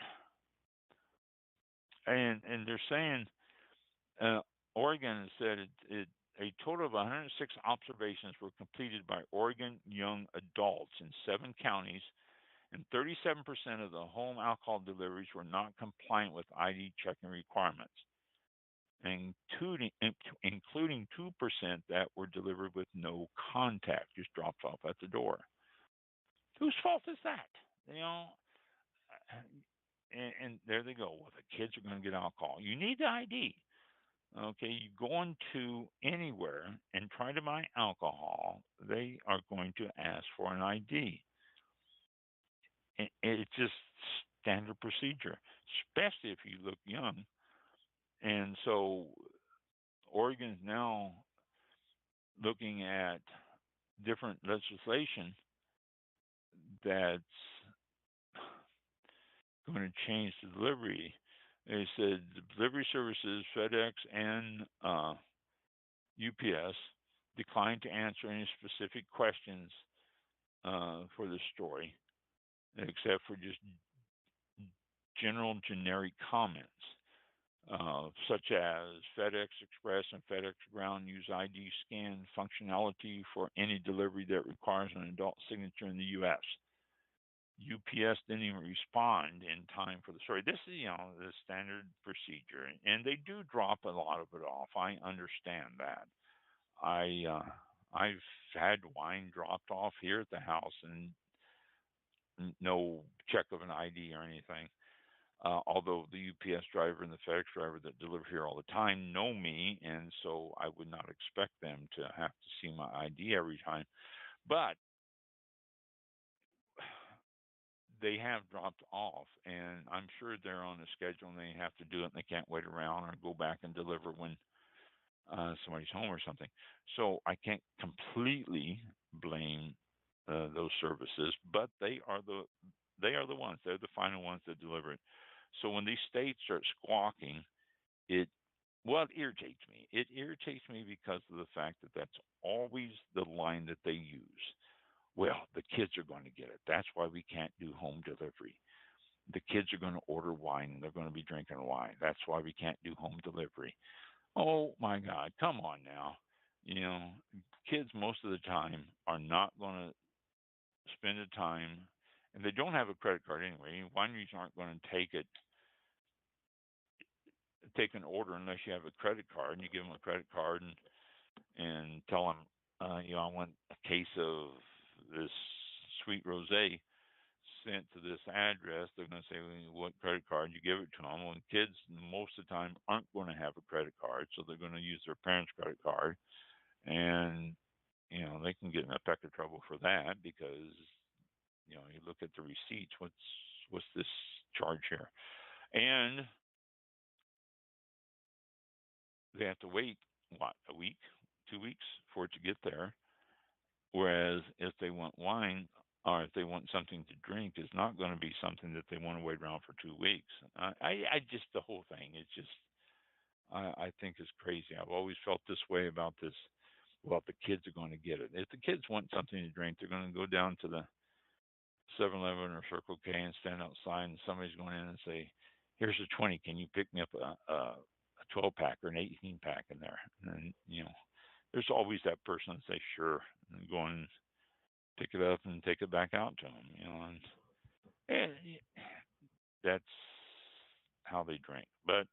and they're saying uh, Oregon said a total of 106 observations were completed by Oregon young adults in 7 counties, and 37% of the home alcohol deliveries were not compliant with ID checking requirements, including 2% that were delivered with no contact, just dropped off at the door. Whose fault is that? You know, and there they go. Well, the kids are going to get alcohol. You need the ID. Okay, you go into anywhere and try to buy alcohol, they are going to ask for an ID. It's just standard procedure, especially if you look young. And so Oregon's now looking at different legislation that's going to change the delivery. They said delivery services, FedEx and UPS, declined to answer any specific questions for this story, except for just general generic comments, such as FedEx Express and FedEx Ground use ID scan functionality for any delivery that requires an adult signature in the U.S. UPS didn't even respond in time for the story. This is, the standard procedure, and they do drop a lot of it off. I understand that. I've had wine dropped off here at the house, and no check of an ID or anything. Although the UPS driver and the FedEx driver that deliver here all the time know me, and so I would not expect them to have to see my ID every time. But they have dropped off, and I'm sure they're on a schedule and they have to do it, and they can't wait around or go back and deliver when somebody's home or something. So I can't completely blame those services, but they are the ones. They're the final ones that deliver it. So when these states start squawking, it irritates me. It irritates me because of the fact that that's always the line that they use. Well, the kids are going to get it. That's why we can't do home delivery. The kids are going to order wine and they're going to be drinking wine. That's why we can't do home delivery. Oh my God, come on now. Kids most of the time are not going to spend the time, and they don't have a credit card anyway. Wineries aren't going to take an order unless you have a credit card, and you give them a credit card and tell them, I want a case of this sweet rosé sent to this address. They're going to say, well, what credit card? You give it to them. Well, kids most of the time aren't going to have a credit card, so they're going to use their parents' credit card, and they can get in a peck of trouble for that because you look at the receipts. What's this charge here? And they have to wait a week, 2 weeks for it to get there. Whereas if they want wine or if they want something to drink, it's not going to be something that they want to wait around for 2 weeks. I just, the whole thing, it's just, I think is crazy. I've always felt this way about this. Well, if the kids are going to get it. If the kids want something to drink, they're going to go down to the 7-Eleven or Circle K and stand outside, and somebody's going in and say, here's a 20. Can you pick me up a 12-pack or an 18-pack in there? And, there's always that person that say, sure, and go and pick it up and take it back out to them, and that's how they drink. But,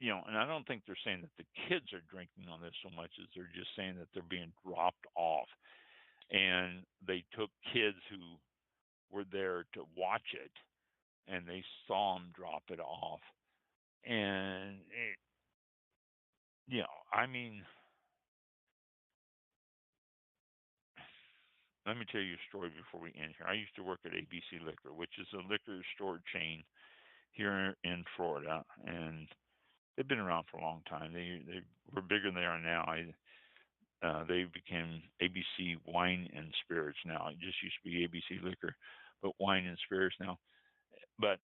and I don't think they're saying that the kids are drinking on this so much as they're just saying that they're being dropped off. And they took kids who were there to watch it, and they saw them drop it off. And, let me tell you a story before we end here. I used to work at ABC Liquor, which is a liquor store chain here in Florida, and they've been around for a long time. They were bigger than they are now. They became ABC Wine and Spirits now. It just used to be ABC Liquor, but Wine and Spirits now. But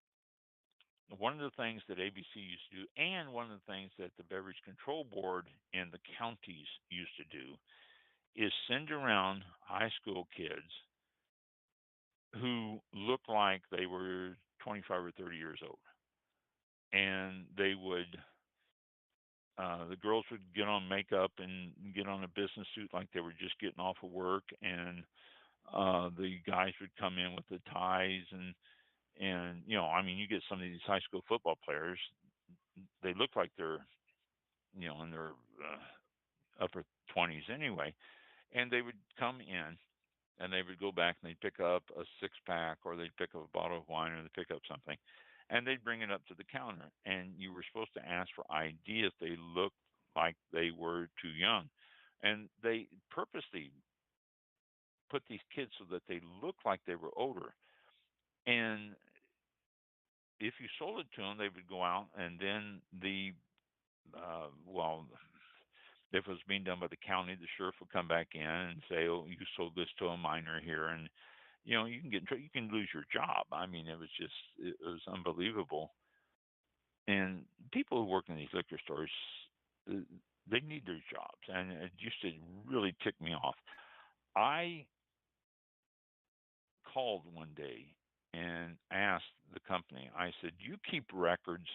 one of the things that ABC used to do, and one of the things that the Beverage Control Board in the counties used to do, is send around high school kids who look like they were 25 or 30 years old. and they would. The girls would get on makeup and get on a business suit like they were just getting off of work, and the guys would come in with the ties and I mean, you get some of these high school football players, they look like they're in their upper 20s anyway, and they would come in and they would go back and they'd pick up a six pack or they'd pick up a bottle of wine or they'd pick up something and they'd bring it up to the counter and you were supposed to ask for ID if they looked like they were too young, and they purposely put these kids so that they looked like they were older. And if you sold it to them, they would go out and then well, if it was being done by the county, the sheriff would come back in and say, "Oh, you sold this to a minor here," and you can get in trouble. You can lose your job. I mean, it was unbelievable. And people who work in these liquor stores, uh, they need their jobs, and it used to really tick me off. I called one day and asked the company. I said, "Do you keep records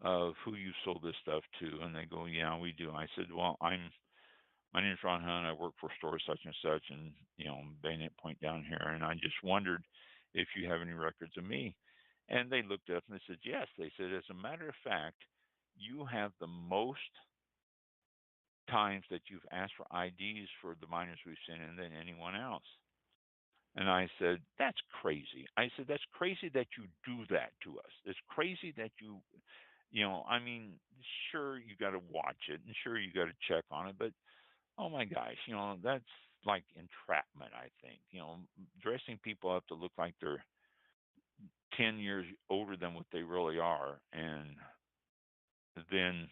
of who you sold this stuff to?" And they go, "Yeah, we do." I said, "Well, my name's Ron Hunt. I work for store such and such, and Bayonet Point down here. And I just wondered if you have any records of me." And they looked up and they said, "Yes." They said, "As a matter of fact, you have the most times that you've asked for IDs for the minors we've sent in than anyone else." And I said, "That's crazy." I said, "That's crazy that you do that to us. It's crazy that I mean, sure, you got to watch it and sure, you got to check on it. But oh my gosh, that's like entrapment, I think. Dressing people up to look like they're 10 years older than what they really are. And then,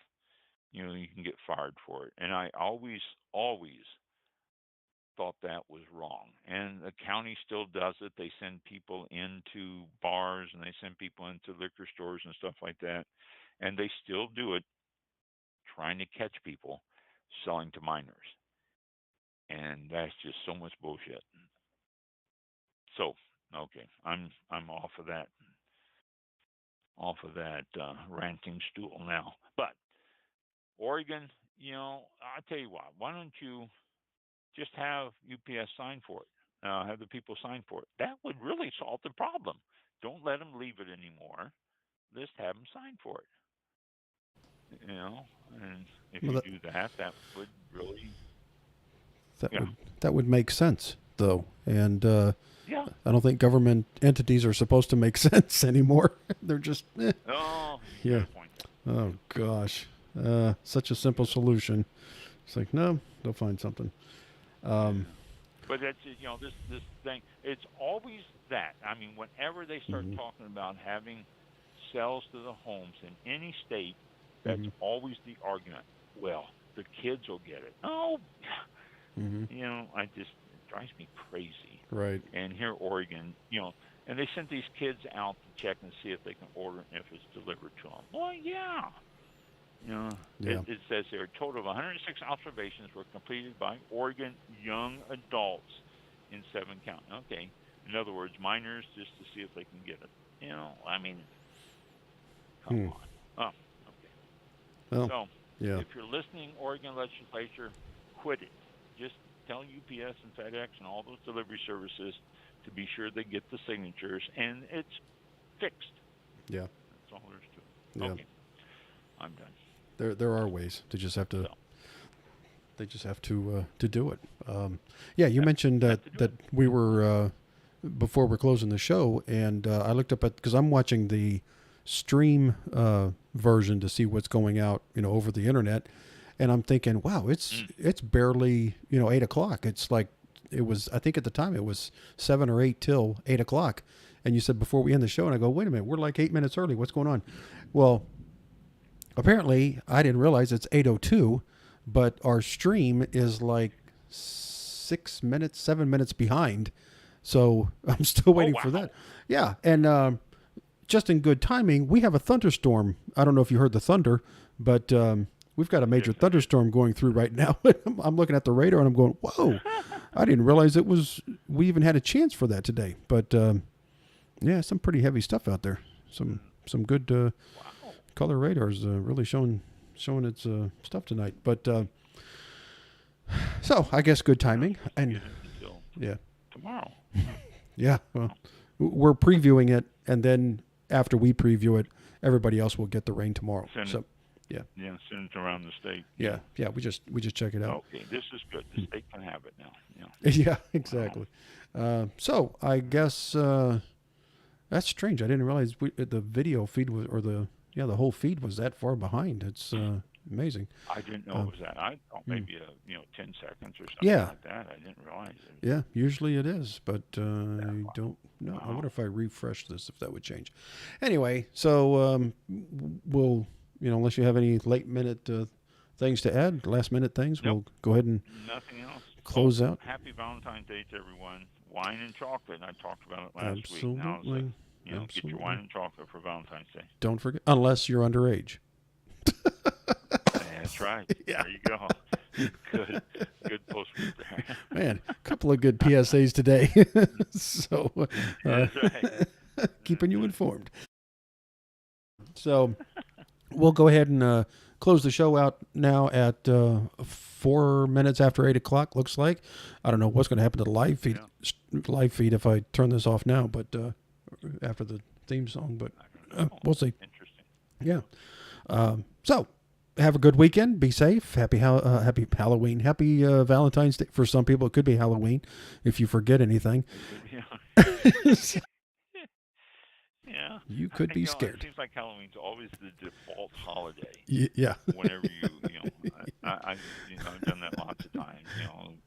you can get fired for it. And I always thought that was wrong. And the county still does it. They send people into bars and they send people into liquor stores and stuff like that. And they still do it, trying to catch people selling to minors. And that's just so much bullshit. So, okay, I'm off of that ranting stool now. But Oregon, I'll tell you what. Why don't you just have UPS sign for it? Have the people sign for it. That would really solve the problem. Don't let them leave it anymore. Just have them sign for it. And if Well, you do that, that would really, that yeah, that would make sense, though. And yeah. I don't think government entities are supposed to make sense anymore. They're just, Oh, you yeah. got a point there. Oh gosh, such a simple solution. It's like, no, they'll find something. Um, But that's this thing. It's always that. I mean, whenever they start mhm, talking about having cells to the homes in any state, that's mhm, always the argument. Well, the kids will get it. Oh, mhm. it drives me crazy. Right. And here, Oregon, and they sent these kids out to check and see if they can order it and if it's delivered to them. Well, yeah. Yeah. It says here a total of 106 observations were completed by Oregon young adults in 7 counties. Okay, in other words, minors just to see if they can get it. I mean, come Hmm. on. Oh, okay. Well, So, yeah. if you're listening, Oregon legislature, quit it. Just tell UPS and FedEx and all those delivery services to be sure they get the signatures, and it's fixed. Yeah. That's all there is to it. Yeah. Okay, I'm done. There are ways. They just have to. So, They just have to do it. Yeah. You mentioned have to do that it. we were before we're closing the show, and I looked up because I'm watching the stream version to see what's going out, over the internet, and I'm thinking, wow, it's barely 8 o'clock. It's like it was. I think at the time it was 7 or 8 till 8 o'clock, and you said before we end the show, and I go, wait a minute, we're like 8 minutes early. What's going on? Well, apparently I didn't realize it's 8:02, but our stream is like 6 minutes, 7 minutes behind. So I'm still Oh waiting for wow. that. Yeah, and just in good timing, we have a thunderstorm. I don't know if you heard the thunder, but we've got a major Yes, I did. thunderstorm going through right now. I'm looking at the radar and I'm going, whoa! I didn't realize we even had a chance for that today. But yeah, some pretty heavy stuff out there. Some good Wow. color radar is really showing its stuff tonight. But so I guess good timing. And yeah, tomorrow. Yeah, well, we're previewing it, and then after we preview it, everybody else will get the rain tomorrow. So, yeah, send it around the state. Yeah, we just check it out. Okay, this is good. The state can have it now. Yeah, exactly. So I guess that's strange. I didn't realize the video feed was, or the whole feed was that far behind. It's amazing. I didn't know it was that. I thought maybe 10 seconds or something like that. I didn't realize it. Yeah, usually it is, but I don't know. I wonder if I refresh this, if that would change. Anyway, so we'll, unless you have any late minute things to add, last minute things, we'll go ahead and nothing else. Close out. Happy Valentine's Day to everyone. Wine and chocolate. I talked about it last week. Absolutely. Get your wine and chocolate for Valentine's Day. Don't forget, unless you're underage. That's right. Yeah. There you go. Good post there. Man, a couple of good PSAs today. So, that's right. Keeping you informed. So, we'll go ahead and close the show out now at 4 minutes after 8 o'clock. Looks like. I don't know what's going to happen to the live feed. Yeah. Live feed if I turn this off now, but after the theme song. But we'll see. Interesting. Yeah. So, have a good weekend. Be safe. Happy Halloween. Happy Valentine's Day. For some people, it could be Halloween if you forget anything. Yeah. You could be scared. It seems like Halloween's always the default holiday. Yeah. Whenever I've done that lots of times.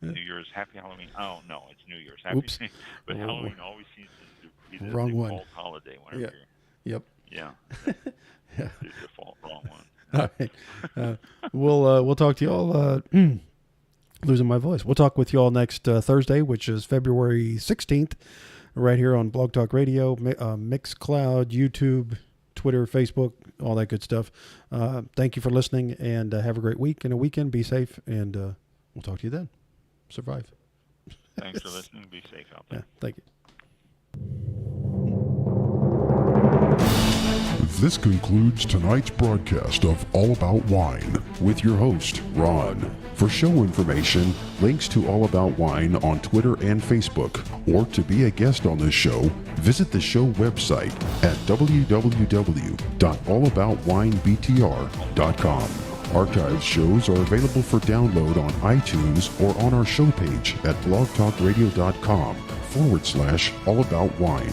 New Year's, Happy Halloween. Oh no, it's New Year's. Oops. But Halloween always seems to be the wrong default one. holiday. Whenever Yep. Yeah. Yeah. The default wrong one. All right. We'll talk to you all. Losing my voice. We'll talk with you all next Thursday, which is February 16th, right here on Blog Talk Radio, Mixcloud, YouTube, Twitter, Facebook, all that good stuff. Thank you for listening, and have a great week and a weekend. Be safe, and we'll talk to you then. Survive. Thanks for listening. Be safe out there. Yeah, thank you. This concludes tonight's broadcast of All About Wine with your host, Ron. For show information, links to All About Wine on Twitter and Facebook, or to be a guest on this show, visit the show website at www.allaboutwinebtr.com. Archived shows are available for download on iTunes or on our show page at blogtalkradio.com/allaboutwine.